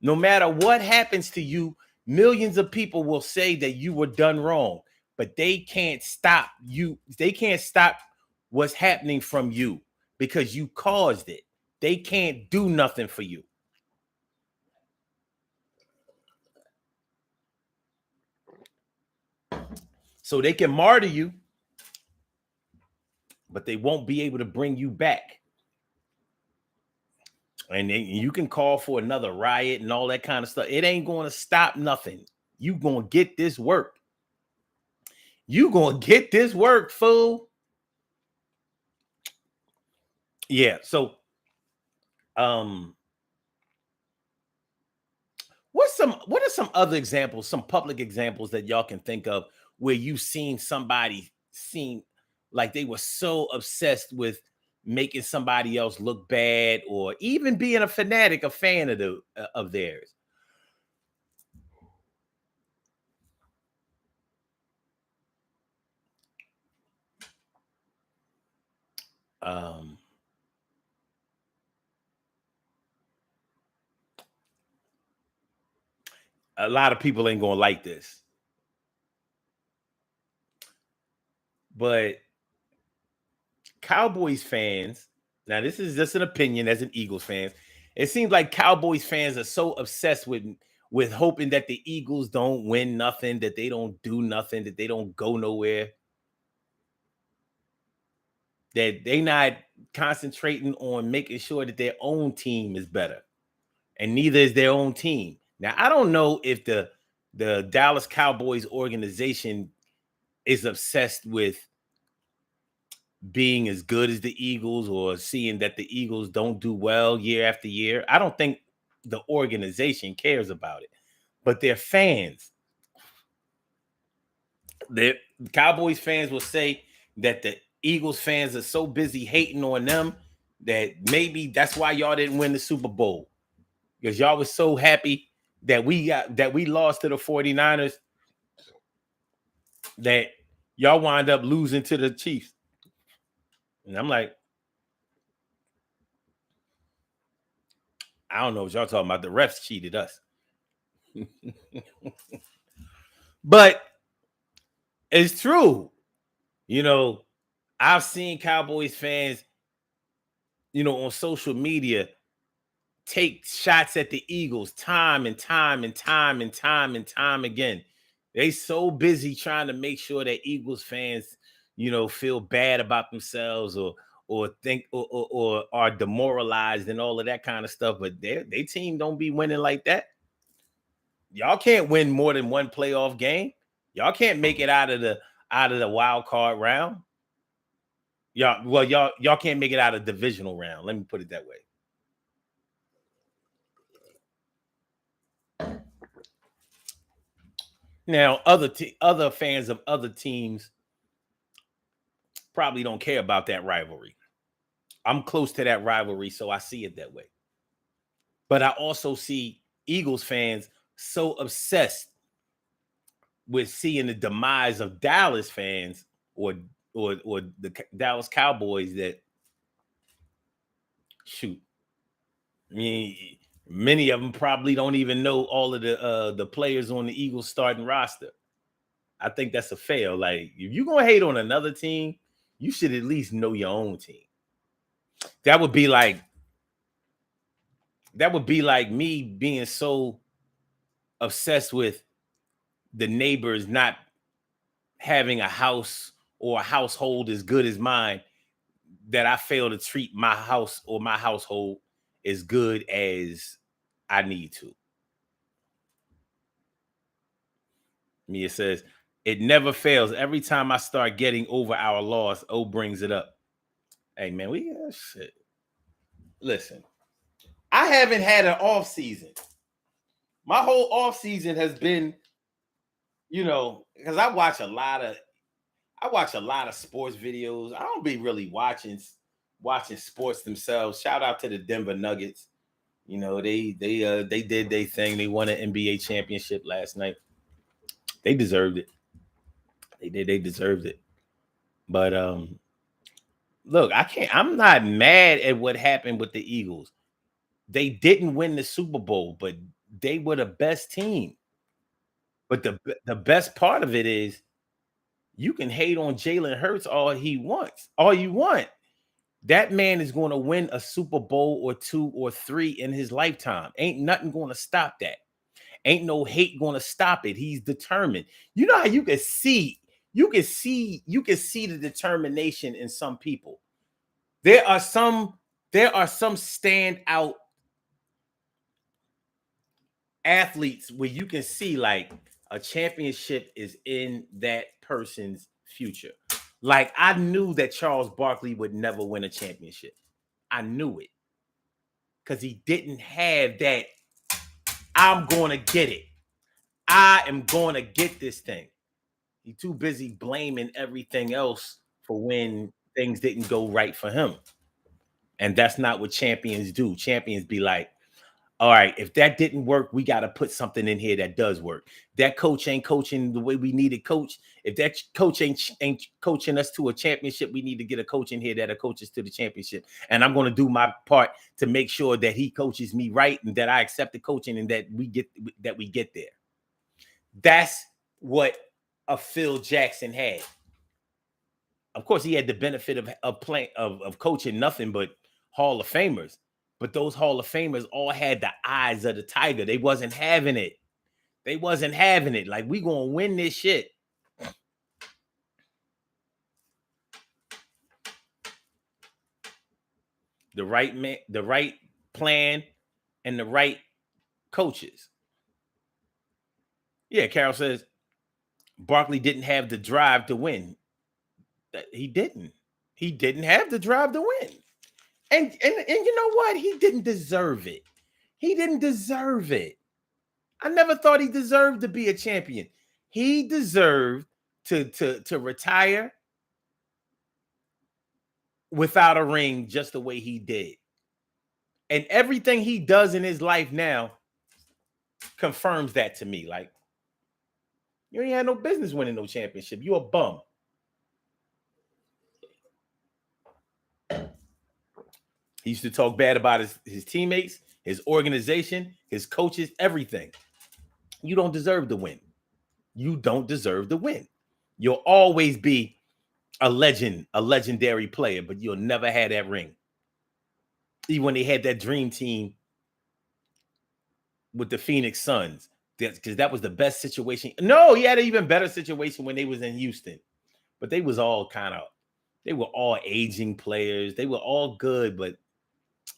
No matter what happens to you, millions of people will say that you were done wrong, but they can't stop you. They can't stop what's happening from you because you caused it. They can't do nothing for you. So they can martyr you, but they won't be able to bring you back. And you can call for another riot and all that kind of stuff. It ain't going to stop nothing. You going to get this work. You going to get this work, fool. Yeah. So, what are some other examples, some public examples that y'all can think of where you've seen somebody seem like they were so obsessed with making somebody else look bad, or even being a fanatic, a fan of theirs? Um, a lot of people ain't gonna like this, but Cowboys fans, now this is just an opinion as an Eagles fan. It seems like Cowboys fans are so obsessed with hoping that the Eagles don't win nothing, that they don't do nothing, that they don't go nowhere, that they not concentrating on making sure that their own team is better. And neither is their own team. Now, I don't know if the Dallas Cowboys organization is obsessed with being as good as the Eagles, or seeing that the Eagles don't do well year after year. I don't think the organization cares about it, but their fans, the Cowboys fans will say that the Eagles fans are so busy hating on them that maybe that's why y'all didn't win the Super Bowl, because y'all was so happy that we lost to the 49ers that y'all wind up losing to the Chiefs. And I'm like, I don't know what y'all talking about. The refs cheated us. But it's true. You know, I've seen Cowboys fans, on social media take shots at the Eagles time and time and time and time and time again. They so busy trying to make sure that Eagles fans, feel bad about themselves, or think or are demoralized and all of that kind of stuff. But their team don't be winning like that. Y'all can't win more than one playoff game. Y'all can't make it out of the wild card round. Y'all can't make it out of divisional round. Let me put it that way. Now, other fans of other teams probably don't care about that rivalry. I'm close to that rivalry, so I see it that way. But I also see Eagles fans so obsessed with seeing the demise of Dallas fans, or the Dallas Cowboys, that shoot. I mean, many of them probably don't even know all of the players on the Eagles starting roster. I think that's a fail. Like, if you're gonna hate on another team, you should at least know your own team. That would be like me being so obsessed with the neighbors not having a house or a household as good as mine, that I fail to treat my house or my household as good as I need to. Mia says, it never fails. Every time I start getting over our loss, O brings it up. Hey, man, shit. Listen, I haven't had an off season. My whole off season has been, because I watch a lot of sports videos. I don't be really watching sports themselves. Shout out to the Denver Nuggets. They did their thing. They won an NBA championship last night. They deserved it. They did. They deserved it. But look, I'm not mad at what happened with the Eagles. They didn't win the Super Bowl, but they were the best team. But the best part of it is you can hate on Jalen Hurts all you want. That man is going to win a Super Bowl or two or three in his lifetime. Ain't nothing going to stop that. Ain't no hate going to stop it. He's determined. You know how you can see the determination in some people. There are some standout athletes where you can see like a championship is in that person's future. Like I knew that Charles Barkley would never win a championship. I knew it because he didn't have that. I'm going to get it. I am going to get this thing. He's too busy blaming everything else for when things didn't go right for him. And that's not what champions do. Champions be like, all right, if that didn't work, we got to put something in here that does work. That coach ain't coaching the way we need a coach. If that coach ain't coaching us to a championship, we need to get a coach in here that'll coach us to the championship. And I'm going to do my part to make sure that he coaches me right and that I accept the coaching and that we get there. That's what a Phil Jackson had. Of course, he had the benefit of coaching nothing but Hall of Famers. But those Hall of Famers all had the eyes of the tiger. They wasn't having it. Like, we gonna win this shit. The right man, the right plan, and the right coaches. Yeah, Carol says Barkley didn't have the drive to win. He didn't. He didn't have the drive to win. And you know what? He didn't deserve it. He didn't deserve it. I never thought he deserved to be a champion. He deserved to retire without a ring just the way he did. And everything he does in his life now confirms that to me. Like, you ain't had no business winning no championship. You a bum. He used to talk bad about his teammates, his organization, his coaches, everything. You don't deserve to win. You don't deserve to win. You'll always be a legend, a legendary player, but you'll never have that ring. Even when they had that dream team with the Phoenix Suns, because that was the best situation. No, he had an even better situation when they was in Houston, but they was all they were all aging players. They were all good,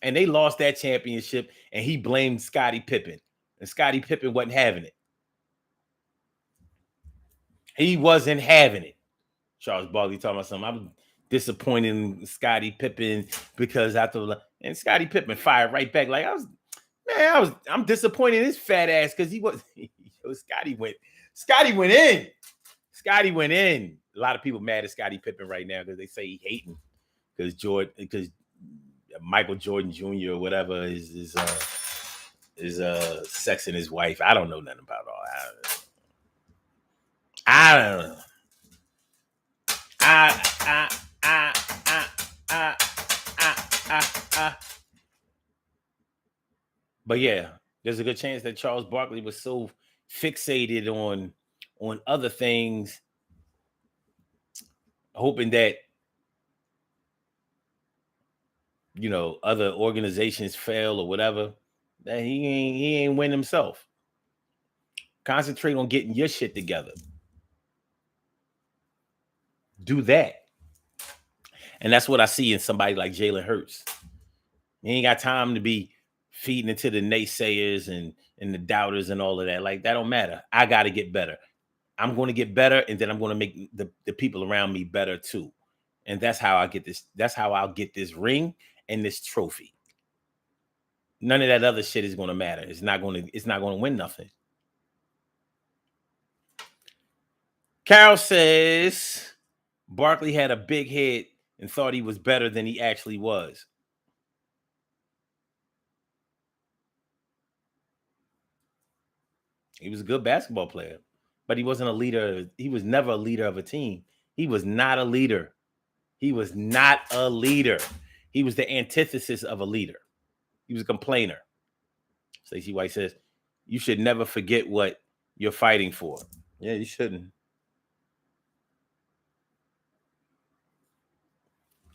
and they lost that championship, and he blamed Scottie Pippen, and Scottie Pippen wasn't having it. He wasn't having it. Charles Barkley talking about something. I'm disappointed in Scottie Pippen because and Scottie Pippen fired right back. Like I'm disappointed in his fat ass because Scottie went in. Scottie went in. A lot of people mad at Scottie Pippen right now because they say he hating because Michael Jordan Jr. or whatever is sexing his wife. I don't know nothing about all that. I don't know. But yeah, there's a good chance that Charles Barkley was so fixated on other things, hoping that other organizations fail or whatever, that he ain't win himself. Concentrate on getting your shit together. Do that. And that's what I see in somebody like Jalen Hurts. He ain't got time to be feeding into the naysayers and the doubters and all of that. Like, that don't matter. I got to get better. I'm going to get better, and then I'm going to make the people around me better too. And that's how I get this. That's how I'll get this ring and this trophy. None of that other shit is going to matter. It's not going to win nothing. Carol says Barkley had a big head and thought he was better than he actually was. He was a good basketball player, but he wasn't a leader. He was never a leader of a team. He was not a leader. He was not a leader. He was the antithesis of a leader. He was a complainer. Stacey White says, you should never forget what you're fighting for. Yeah, you shouldn't.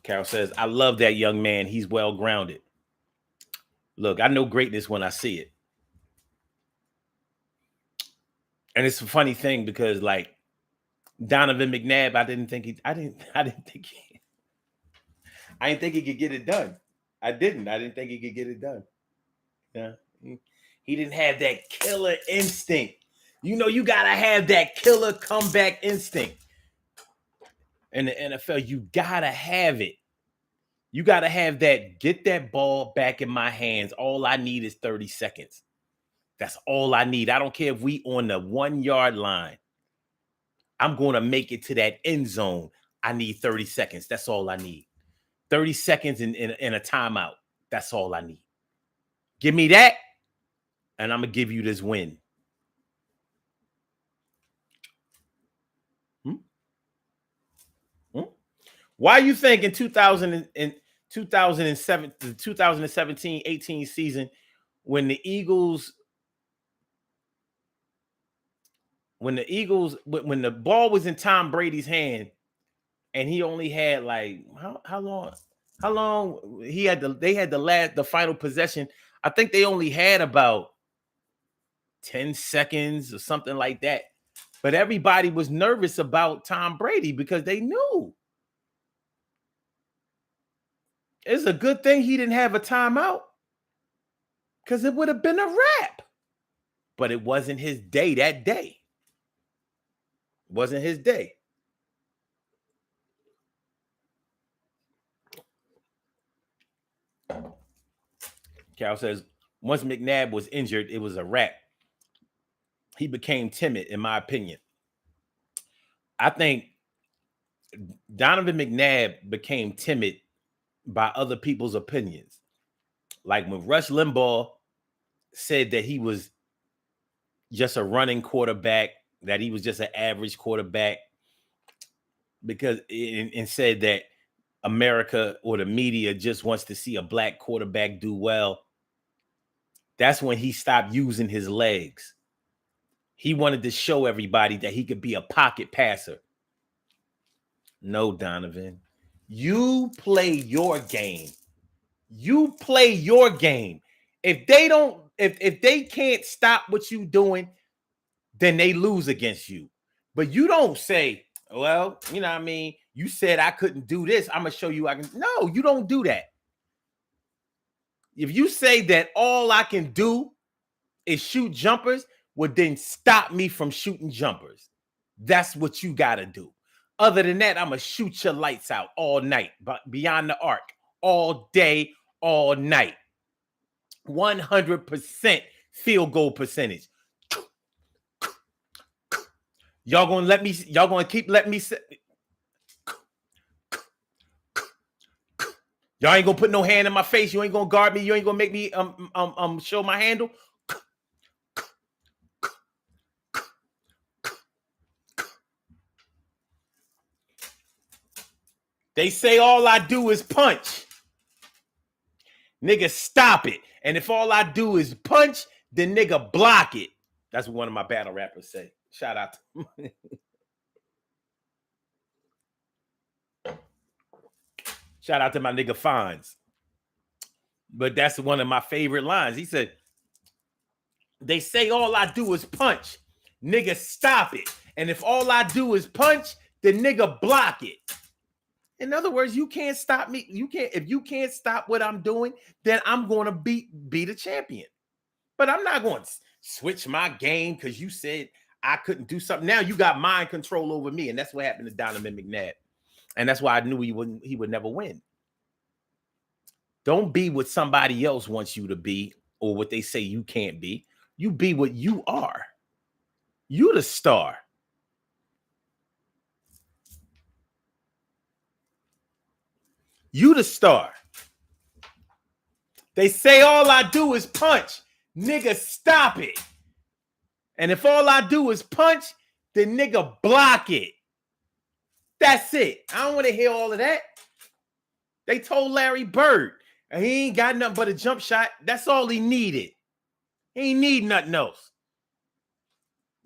Carol says, I love that young man. He's well grounded. Look, I know greatness when I see it. And it's a funny thing because, like, Donovan McNabb, I didn't think he could get it done. I didn't think he could get it done. Yeah. He didn't have that killer instinct. You know, you gotta have that killer comeback instinct. In the NFL, you gotta have it. You gotta have that, get that ball back in my hands. All I need is 30 seconds. That's all I need. I don't care if we on the 1 yard line. I'm going to make it to that end zone. I need 30 seconds. That's all I need. 30 seconds in a timeout. That's all I need. Give me that, and I'm going to give you this win. Why you think in 2007, the 2017-18 season, when the ball was in Tom Brady's hand, and he only had like how long they had the final possession. I think they only had about 10 seconds or something like that. But everybody was nervous about Tom Brady because they knew. It's a good thing he didn't have a timeout, because it would have been a wrap. But it wasn't his day that day. It wasn't his day. Carol says, once McNabb was injured, it was a wrap. He became timid, in my opinion. I think Donovan McNabb became timid by other people's opinions. Like when Rush Limbaugh said that he was just a running quarterback, that he was just an average quarterback, because and said that America or the media just wants to see a black quarterback do well. That's when he stopped using his legs. He wanted to show everybody that he could be a pocket passer. No, Donovan, you play your game. You play your game. If they can't stop what you doing, then they lose against you. But you don't say, well, you know what I mean? You said I couldn't do this. I'm going to show you I can. No, you don't do that. If you say that all I can do is shoot jumpers, well, then stop me from shooting jumpers. That's what you got to do. Other than that, I'm going to shoot your lights out all night, but beyond the arc, all day, all night. 100% field goal percentage. Y'all gonna keep letting me say, y'all ain't gonna put no hand in my face. You ain't gonna guard me. You ain't gonna make me show my handle. They say all I do is punch. Nigga, stop it. And if all I do is punch, then nigga, block it. That's what one of my battle rappers say. Shout out to him. Shout out to my nigga Fonz. But that's one of my favorite lines. He said, they say all I do is punch. Nigga, stop it. And if all I do is punch, then nigga, block it. In other words, you can't stop me. If you can't stop what I'm doing, then I'm going to be the champion. But I'm not going to switch my game because you said I couldn't do something. Now you got mind control over me. And that's what happened to Donovan McNabb. And that's why I knew he would never win. Don't be what somebody else wants you to be or what they say you can't be. You be what you are. You the star. You the star. They say all I do is punch. Nigga, stop it. And if all I do is punch, then nigga, block it. That's it. I don't want to hear all of that. They told Larry Bird, and he ain't got nothing but a jump shot. That's all he needed. He ain't need nothing else.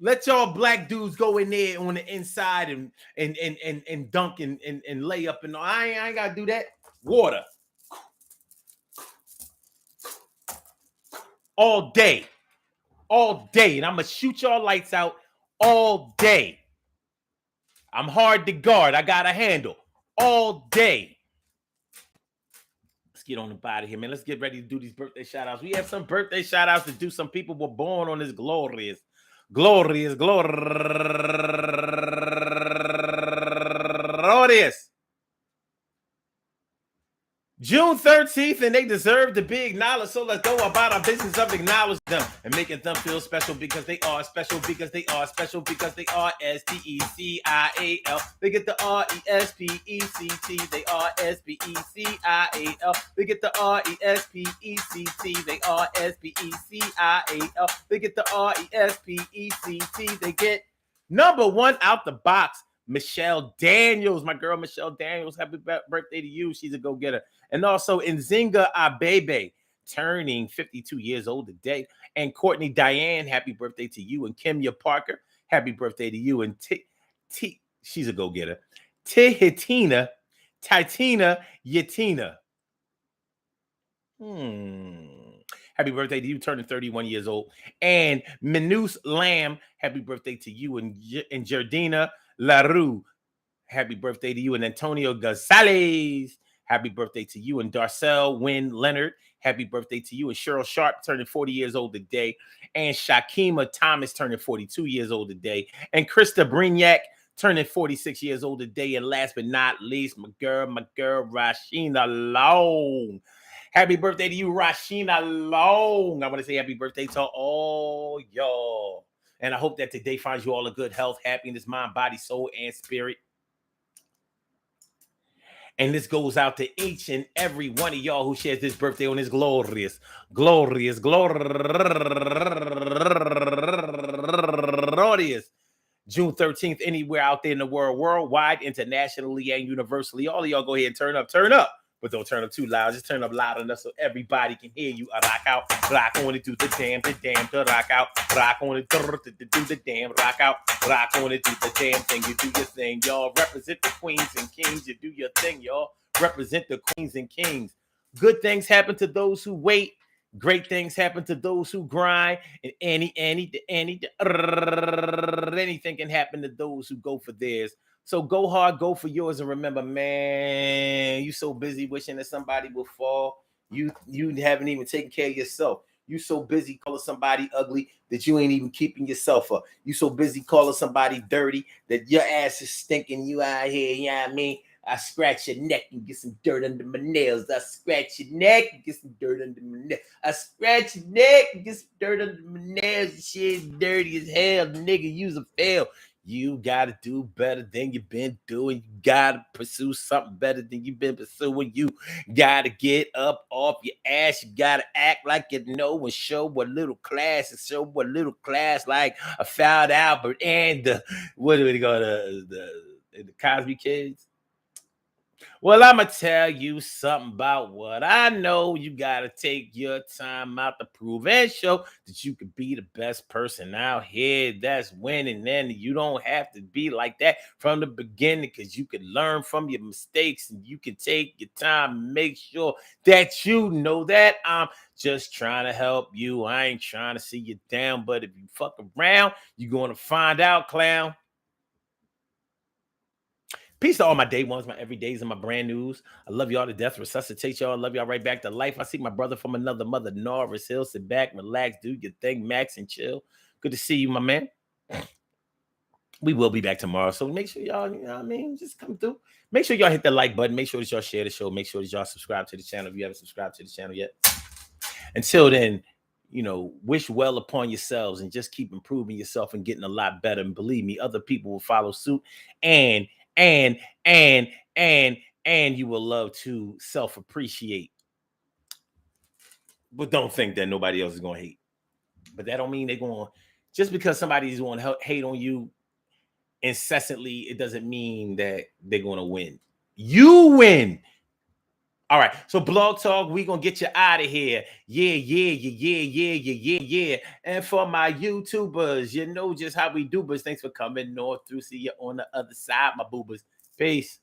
Let y'all black dudes go in there on the inside and dunk and lay up and all. I ain't gotta do that. Water. All day. All day. And I'm gonna shoot y'all lights out all day. I'm hard to guard. I got a handle all day. Let's get on the out of here, man. Let's get ready to do these birthday shout outs. We have some birthday shout outs to do. Some people were born on this glorious June 13th, and they deserve to be acknowledged. So let's go about our business of acknowledging them and making them feel special because they are special, because they are special, because they are SPECIAL. They get the RESPECT. They are SPECIAL. They get the RESPECT. They are SPECIAL. They get the RESPECT. They get number one out the box. Michelle Daniels, my girl Michelle Daniels, happy birthday to you. She's a go-getter. And also Nzinga Abebe, turning 52 years old today. And Courtney Diane, happy birthday to you. And Kimya Parker, happy birthday to you. And she's a go-getter. Titina Yatina. Happy birthday to you, turning 31 years old. And Minus Lamb, happy birthday to you. And Jardina LaRue, happy birthday to you. And Antonio Gonzalez, happy birthday to you. And Darcel Wynn Leonard, happy birthday to you. And Cheryl Sharp, turning 40 years old today. And Shakima Thomas, turning 42 years old today. And Krista Brignac, turning 46 years old today. And last but not least, my girl, Rashina Long. Happy birthday to you, Rashina Long. I want to say happy birthday to all y'all. And I hope that today finds you all a good health, happiness, mind, body, soul, and spirit. And this goes out to each and every one of y'all who shares this birthday on this glorious June 13th, anywhere out there in the world, worldwide, internationally, and universally. All of y'all go ahead and turn up. But don't turn up too loud. Just turn up loud enough so everybody can hear you. Rock out, rock on it, do the damn, to rock out, rock on it, do the damn, rock out, rock on it, do the damn thing. You do your thing, y'all. Represent the queens and kings. You do your thing, y'all. Represent the queens and kings. Good things happen to those who wait. Great things happen to those who grind. And anything can happen to those who go for theirs. So go hard, go for yours, and remember, man, you so busy wishing that somebody will fall. You haven't even taken care of yourself. You so busy calling somebody ugly that you ain't even keeping yourself up. You so busy calling somebody dirty that your ass is stinking. You out here, you know what I mean? I scratch your neck and get some dirt under my nails. I scratch your neck and get some dirt under my nails. I scratch your neck and get some dirt under my nails. The shit's dirty as hell. Nigga, you's a fail. You got to do better than you've been doing. You got to pursue something better than you've been pursuing. You got to get up off your ass. You got to act like you know and show what little class and show what little class like a Fouled Albert and what do we go the Cosby Kids? Well, I'm going to tell you something about what I know. You got to take your time out to prove and show that you could be the best person out here that's winning. And you don't have to be like that from the beginning because you can learn from your mistakes and you can take your time and make sure that you know that I'm just trying to help you. I ain't trying to see you down, but if you fuck around, you're going to find out, clown. Peace to all my day ones, my everydays, and my brand news. I love y'all to death. Resuscitate y'all. I love y'all right back to life. I see my brother from another mother, Norris Hill. Sit back, relax, do your thing, Max, and chill. Good to see you, my man. We will be back tomorrow. So make sure y'all, you know what I mean, just come through. Make sure y'all hit the like button. Make sure that y'all share the show. Make sure that y'all subscribe to the channel if you haven't subscribed to the channel yet. Until then, you know, wish well upon yourselves and just keep improving yourself and getting a lot better. And believe me, other people will follow suit. And you will love to self-appreciate. But don't think that nobody else is going to hate. But that don't mean they're going to, just because somebody's going to hate on you, incessantly, it doesn't mean that they're going to win. You win. All right. So Blog Talk, we going to get you out of here. Yeah. And for my YouTubers, you know just how we do, but thanks for coming north through. See you on the other side, my boobers. Peace.